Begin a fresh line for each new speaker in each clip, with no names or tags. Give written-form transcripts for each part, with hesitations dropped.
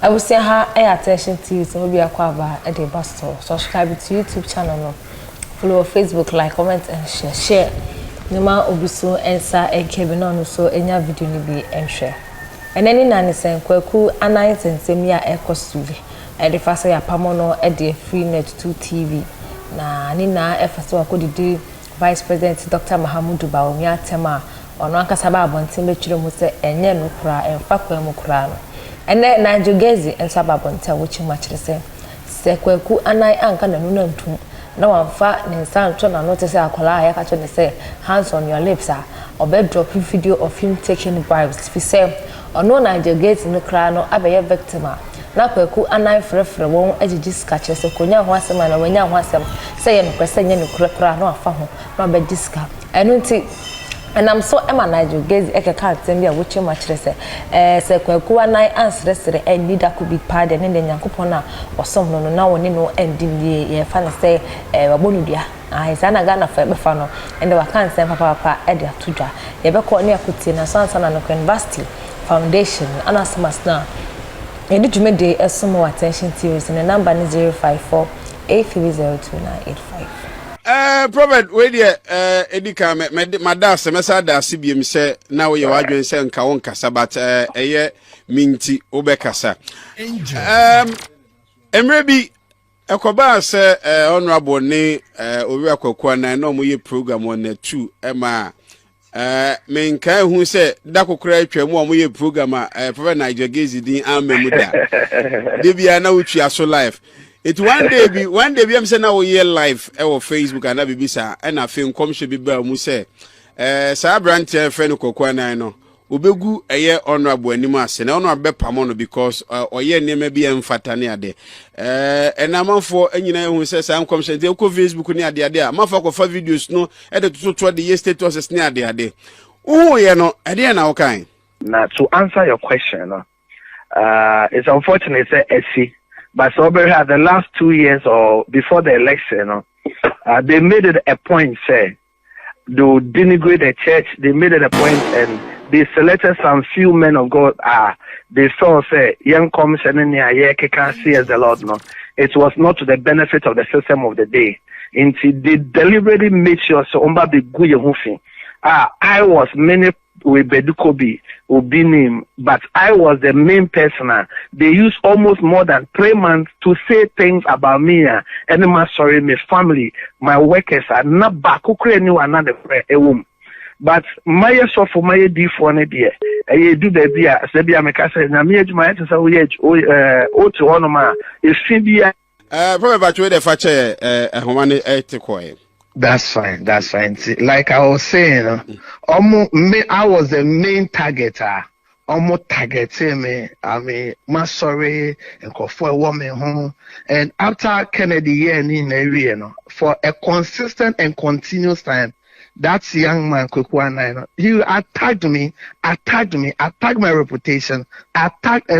I will say her attention to you, so maybe a quaba at the bus store. Subscribe to YouTube channel, no. Follow Facebook, like, comment, and share. No matter obiso answer and Kevin so any video ni be and share. And any nanny saying Kwaku Annan and Semia Echo Studio. And the first ya pamono at the free net 2 TV. Na nina efforts wa kodi Vice President Dr. Mahamudu Bawumia Tema ono ankasaba abontin betwire mu se enye no kura emfa kwa mu kura no ene Nigel Gaisie ensaba abontin wuchi machire se Kwaku Annan anka na nuna ntum na wamfa ne nsa nto na no te se akola ya ka che ne se hands on your lips obe drop video of him taking bribes fi se ono Nigel Gaisie no kura no abeye victim na Kwaku Annan frefre won agigi skache se konya ho asem na wanya ho asem se ye no kwese nye no kura no afa ho na be diska eno nti and I'm so Emma Nigel Gaisie can't tell me which much say Kwaku Annan answer and need that could be pardon and then Yankupona or some no now no ending the fan say Bonudia. I sana Ghana for Befano and they were can't send Papa Edia Tuja. Yabeko near Kutina Sansan and University Foundation and as must now. And did you make the some more attention to you in the number 054 8302985.
Prophet, wait there, Edika, my dad, Semester, CBM say, now you are doing saying Kawonkasa, but a year minty Obekasa. And maybe a Kobas, honorable name, Uriako Kwana, no more program on the 2, Emma. Men can who say, Dako Craig, more program, Prophet Nigel Gaisie, the army with that. They be now which you are so live. It one day be am say now we live on Facebook and be bisa and I film come should be bell mu say sa brand friend Kwaku Annan no obegu eye honorable anima se na honorable pamono because oye neme bi emfata ne ade and amanfo anyina hu say sa come say ko Facebook ni ade amanfo ko fa videos no e de to the status ni ade oh ye no ade na wo kan
na to answer your question it's unfortunate say but so the last 2 years or before the election, they made it a point, say, to denigrate the church. They made it a point, and they selected some few men of God. They saw, say, young commissioner here can see as the Lord. No, it was not to the benefit of the system of the day. Until they deliberately made sure so umba be good. I was many with Bedukobi, Obinim, but I was the main person. They used almost more than 3 months to say things about me and my sorry, my family, my workers are not back. Who create new another a woman. But my so for my D for an idea. I do the beer, Sebia Mecassa, and I'm here to my answer. To honor my is Fibia.
Probably about the fache a Homani Etikoi.
That's fine. Like I was saying, I was the main targeter. Almost targeting me. I mean, my sorry, and call for a woman home. And after Kennedy in the area, for a consistent and continuous time, that young man, Kwaku Annan, he attacked me, attacked my reputation, and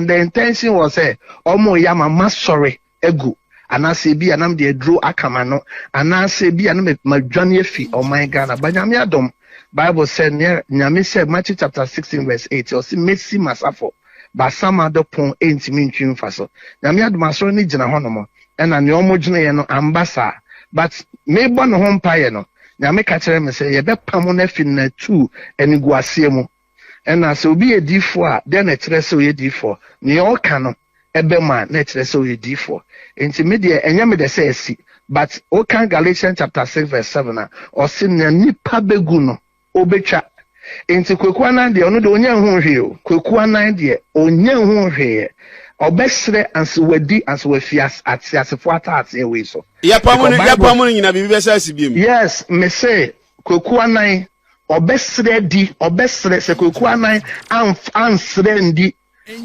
the intention was, yama, sorry, ego. And I say, be an am the draw akamano, and I say, be an my Johnny Fee or my Ghana, but Yamiadom. Bible said, Nyami said, Matthew chapter 16, verse 8, or see, Messi Masafo, but some other pon ain't mean tune faso. Yamiad Masoni Janahonomo, and an Yomo ambassa, but maybe one home piano. Nyame catch them and say, Yabet Pamone fin 2 and Guasiemo. And I so be a D4, then a treso ye D4, Neo Cano. Ebema nature so you D4. Intermediate and yammy the say but Okan Galatians chapter 6 verse 7 or sin nipa beguno obecha into Kwaku Annan de ono de onya hu hwe Kwaku Annan de onya hu hwe obesre anso wadi anso wafias atiasefo ataatie we so
ya pamu nyina bibi besa sibiem
yes me say Kwaku Annan obesre se Kwaku Annan ansre ndi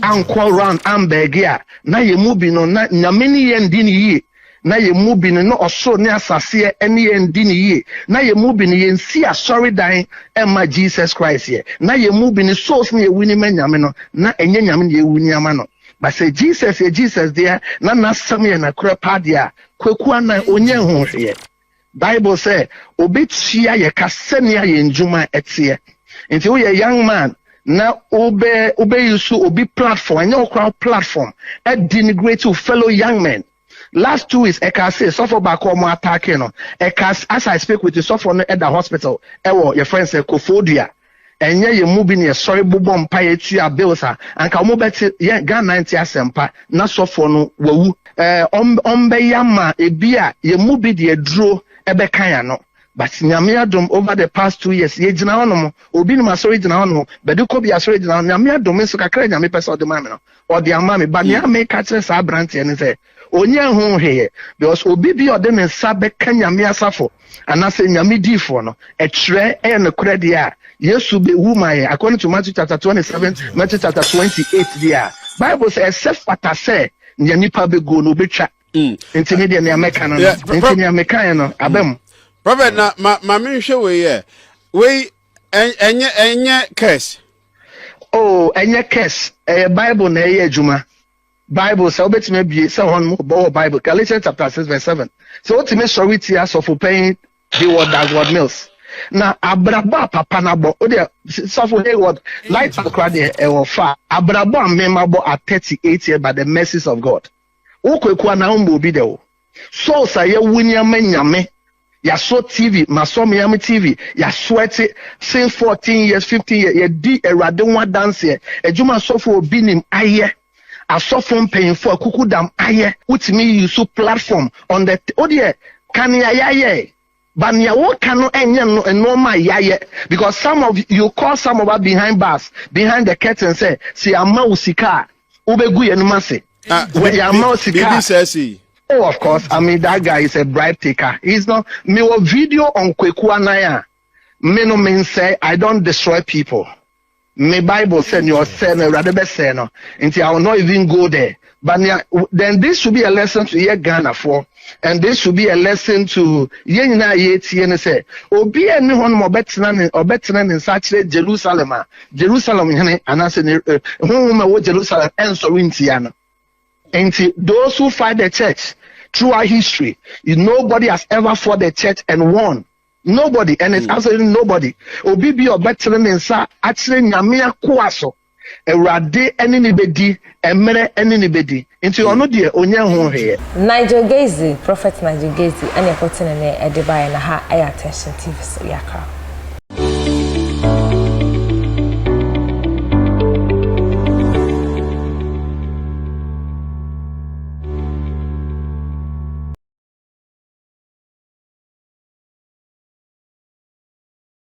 anko round ambegia na ye mubi no na nyameni ye ndini yi na ye mubi no oso ne asase ene ye ndini yi na ye mubi no ye nsi asori dan emma Jesus Christ ye na ye mubi no souls ne ye wuni manyame no na enye nyame ne ye wuni ama no but say Jesus there na nasam ye na krepa dia Kwaku Annan onye hu hwe Bible say obetia ye kasenia ye njuma etie nti wo ye young man na obe use obi platform and your crowd platform denigrate to fellow young men. Last 2 weeks, I can say suffer back home attacking no. As I speak with you, suffer at the hospital. Your friend say Kofodia. And yeah, you moving your sorry bubom pay to your bills and come over to Gan 90 asempa na suffer no wu yama e bia you move the draw ebe kaya no. But nyame over the past 2 years ye gina hono obi ni masori gina hono bedu ko bi asori gina nyame adom so kakra nyame pese ode mame no ode amame ba nyame ka kire sa brant ye ne say onye hu heye because obi bi ode ne nsa be ka nyame asafo anase nyame difo no e kire e ne kure dia yesu be woman according to Matthew chapter 27 Matthew chapter 28 dia Bible says except fata say nyanipa be go no betwa ntimi dia ne ameka no ntimi ameka no abem.
Prophet na ma menhwe we ye we enye curse.
Oh, enye curse. Bible na ye adwuma. Bible say obetime bie say hon mo Bible Galatians chapter 6 verse 7. So ultimate sorry tears of paying the word that God mills. Na abraba papa na bo o de suffer hey word light crowd e fa abraba memabo at 38 years by the mercies of God. Okweku na umbo obi de o. So say ye wunya manyame. Ya saw TV, maso Miami TV, ya sweat it since 14 years, 15 years, ya di eradinwa dance ye, ejuma sofo obinim aye, a sofo paying for kuku dam aye, which me use platform on the, odie, can ya ye, but ya wo kano enye no ma ya because some of you call some of us behind bars, behind the curtain say, si ama usika, ubegu ye numase, ya ama usika. Oh, of course. I mean, that guy is a bribe taker. He's not. Me a video on Kwaku Annan. Me no mean say I don't destroy people. Me Bible said you say no rather be say no. Until I will not even go there. But then this should be a lesson to ye Ghana for, and this should be a lesson to ye na ye tiene say. Obi any one more better in such Jerusalem. Jerusalem hene anase who Jerusalem and so wintiano. And those who fight the church throughout history, nobody has ever fought the church and won. Nobody, and it's absolutely nobody. Obibi or better than sa actually nyamia kuaso. Erade anybody, emere anybody. Into ono die onya ho here.
Nigel Gaisie, Prophet Nigel Gaisie, and you're putting in a Dubai and a high attention TV so yakra.